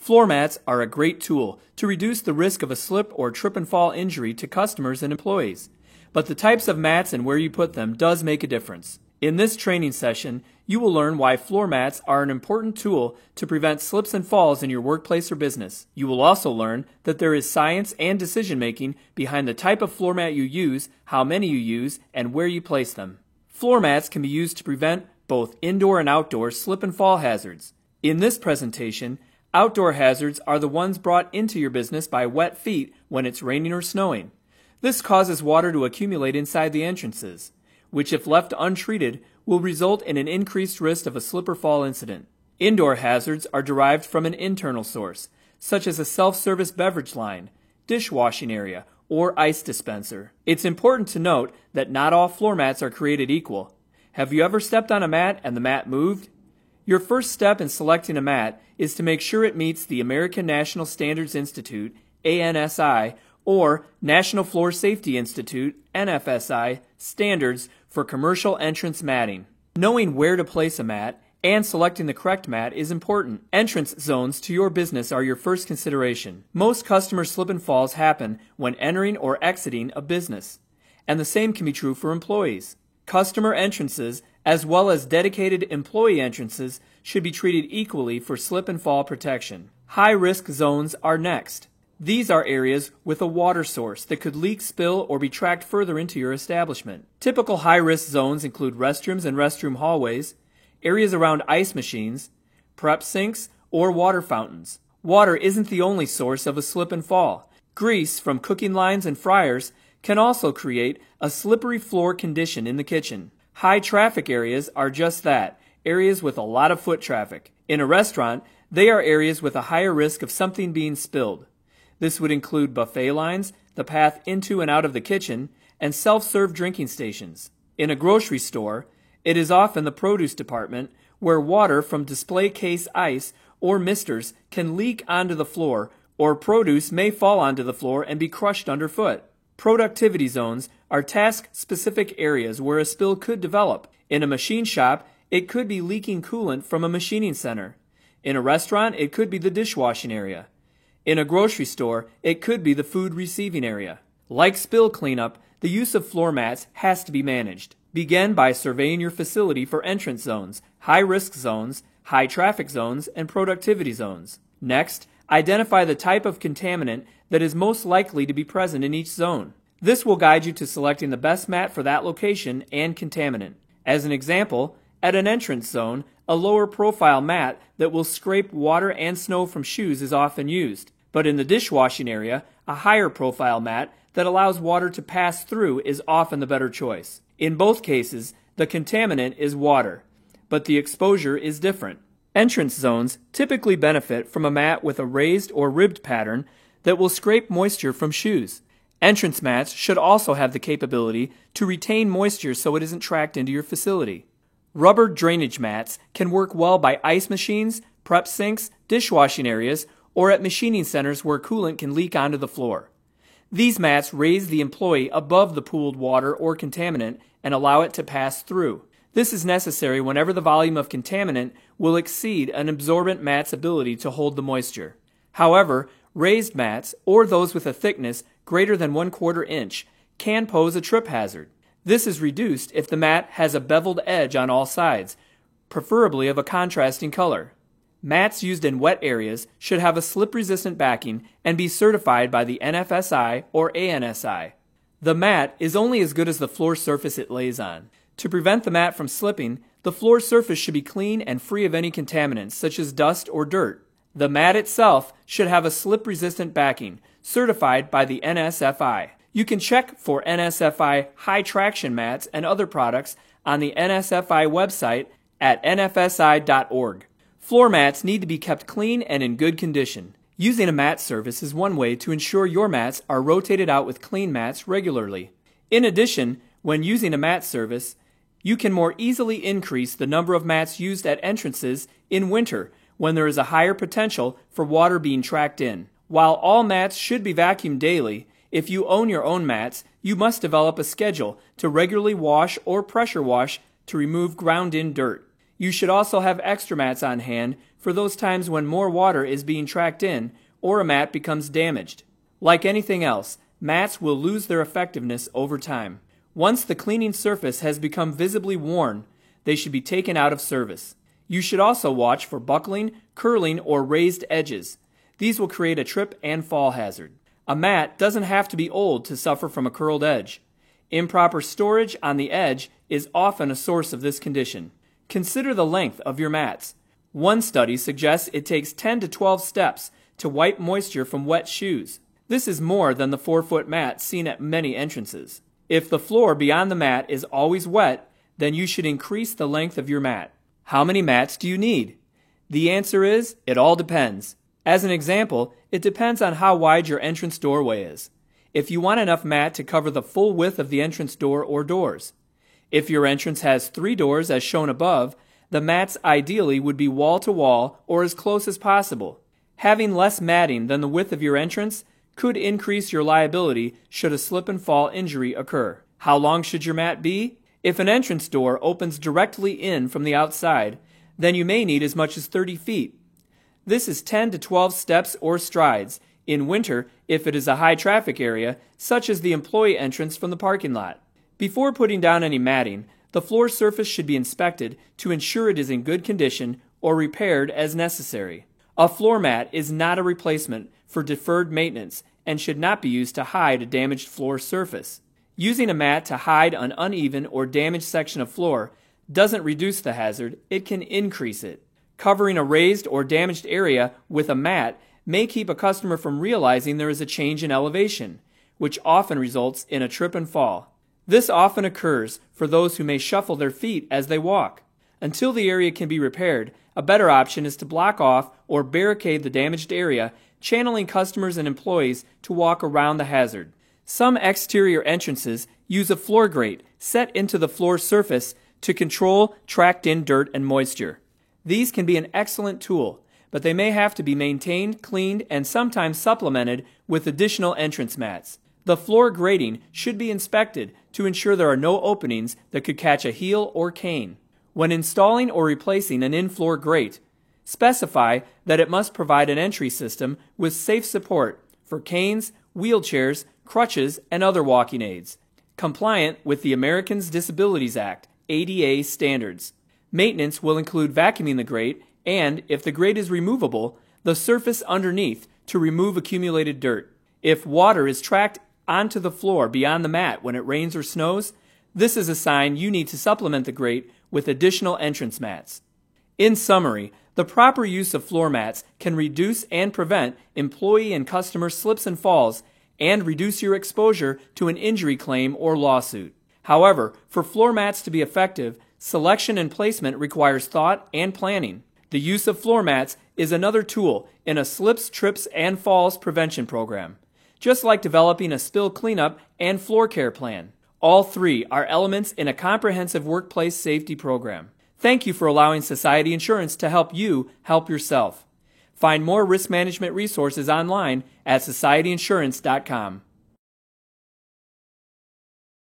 Floor mats are a great tool to reduce the risk of a slip or trip and fall injury to customers and employees. But the types of mats and where you put them does make a difference. In this training session, you will learn why floor mats are an important tool to prevent slips and falls in your workplace or business. You will also learn that there is science and decision making behind the type of floor mat you use, how many you use, and where you place them. Floor mats can be used to prevent both indoor and outdoor slip and fall hazards. In this presentation, outdoor hazards are the ones brought into your business by wet feet when it's raining or snowing. This causes water to accumulate inside the entrances, which if left untreated will result in an increased risk of a slip or fall incident. Indoor hazards are derived from an internal source, such as a self-service beverage line, dishwashing area, or ice dispenser. It's important to note that not all floor mats are created equal. Have you ever stepped on a mat and the mat moved? Your first step in selecting a mat is to make sure it meets the American National Standards Institute, ANSI, or National Floor Safety Institute, NFSI, standards for commercial entrance matting. Knowing where to place a mat and selecting the correct mat is important. Entrance zones to your business are your first consideration. Most customer slip and falls happen when entering or exiting a business, and the same can be true for employees. Customer entrances, as well as dedicated employee entrances, should be treated equally for slip and fall protection. High-risk zones are next. These are areas with a water source that could leak, spill, or be tracked further into your establishment. Typical high-risk zones include restrooms and restroom hallways, areas around ice machines, prep sinks, or water fountains. Water isn't the only source of a slip and fall. Grease from cooking lines and fryers can also create a slippery floor condition in the kitchen. High traffic areas are just that, areas with a lot of foot traffic. In a restaurant, they are areas with a higher risk of something being spilled. This would include buffet lines, the path into and out of the kitchen, and self-serve drinking stations. In a grocery store, it is often the produce department where water from display case ice or misters can leak onto the floor, or produce may fall onto the floor and be crushed underfoot. Productivity zones are task-specific areas where a spill could develop. In a machine shop, it could be leaking coolant from a machining center. In a restaurant, it could be the dishwashing area. In a grocery store, it could be the food receiving area. Like spill cleanup, the use of floor mats has to be managed. Begin by surveying your facility for entrance zones, high-risk zones, high-traffic zones, and productivity zones. Next, identify the type of contaminant that is most likely to be present in each zone. This will guide you to selecting the best mat for that location and contaminant. As an example, at an entrance zone, a lower profile mat that will scrape water and snow from shoes is often used. But in the dishwashing area, a higher profile mat that allows water to pass through is often the better choice. In both cases, the contaminant is water, but the exposure is different. Entrance zones typically benefit from a mat with a raised or ribbed pattern that will scrape moisture from shoes. Entrance mats should also have the capability to retain moisture so it isn't tracked into your facility. Rubber drainage mats can work well by ice machines, prep sinks, dishwashing areas, or at machining centers where coolant can leak onto the floor. These mats raise the employee above the pooled water or contaminant and allow it to pass through. This is necessary whenever the volume of contaminant will exceed an absorbent mat's ability to hold the moisture. However, raised mats, or those with a thickness greater than 1/4 inch, can pose a trip hazard. This is reduced if the mat has a beveled edge on all sides, preferably of a contrasting color. Mats used in wet areas should have a slip-resistant backing and be certified by the NFSI or ANSI. The mat is only as good as the floor surface it lays on. To prevent the mat from slipping, the floor surface should be clean and free of any contaminants such as dust or dirt. The mat itself should have a slip-resistant backing, certified by the NSFI. You can check for NSFI high traction mats and other products on the NSFI website at nfsi.org. Floor mats need to be kept clean and in good condition. Using a mat service is one way to ensure your mats are rotated out with clean mats regularly. In addition, when using a mat service, you can more easily increase the number of mats used at entrances in winter when there is a higher potential for water being tracked in. While all mats should be vacuumed daily, if you own your own mats, you must develop a schedule to regularly wash or pressure wash to remove ground-in dirt. You should also have extra mats on hand for those times when more water is being tracked in or a mat becomes damaged. Like anything else, mats will lose their effectiveness over time. Once the cleaning surface has become visibly worn, they should be taken out of service. You should also watch for buckling, curling, or raised edges. These will create a trip and fall hazard. A mat doesn't have to be old to suffer from a curled edge. Improper storage on the edge is often a source of this condition. Consider the length of your mats. One study suggests it takes 10 to 12 steps to wipe moisture from wet shoes. This is more than the 4-foot mat seen at many entrances. If the floor beyond the mat is always wet, then you should increase the length of your mat. How many mats do you need? The answer is, it all depends. As an example, it depends on how wide your entrance doorway is. If you want enough mat to cover the full width of the entrance door or doors. If your entrance has 3 doors as shown above, the mats ideally would be wall to wall or as close as possible. Having less matting than the width of your entrance could increase your liability should a slip and fall injury occur. How long should your mat be? If an entrance door opens directly in from the outside, then you may need as much as 30 feet. This is 10 to 12 steps or strides. In winter, if it is a high traffic area, such as the employee entrance from the parking lot. Before putting down any matting, the floor surface should be inspected to ensure it is in good condition or repaired as necessary. A floor mat is not a replacement for deferred maintenance and should not be used to hide a damaged floor surface. Using a mat to hide an uneven or damaged section of floor doesn't reduce the hazard, it can increase it. Covering a raised or damaged area with a mat may keep a customer from realizing there is a change in elevation, which often results in a trip and fall. This often occurs for those who may shuffle their feet as they walk. Until the area can be repaired, a better option is to block off or barricade the damaged area, channeling customers and employees to walk around the hazard. Some exterior entrances use a floor grate set into the floor surface to control tracked-in dirt and moisture. These can be an excellent tool, but they may have to be maintained, cleaned, and sometimes supplemented with additional entrance mats. The floor grating should be inspected to ensure there are no openings that could catch a heel or cane. When installing or replacing an in-floor grate, specify that it must provide an entry system with safe support for canes, wheelchairs, crutches, and other walking aids, compliant with the Americans with Disabilities Act, ADA standards. Maintenance will include vacuuming the grate and, if the grate is removable, the surface underneath to remove accumulated dirt. If water is tracked onto the floor beyond the mat when it rains or snows, this is a sign you need to supplement the grate with additional entrance mats. In summary, the proper use of floor mats can reduce and prevent employee and customer slips and falls and reduce your exposure to an injury claim or lawsuit. However, for floor mats to be effective, selection and placement requires thought and planning. The use of floor mats is another tool in a slips, trips, and falls prevention program, just like developing a spill cleanup and floor care plan. All three are elements in a comprehensive workplace safety program. Thank you for allowing Society Insurance to help you help yourself. Find more risk management resources online at societyinsurance.com.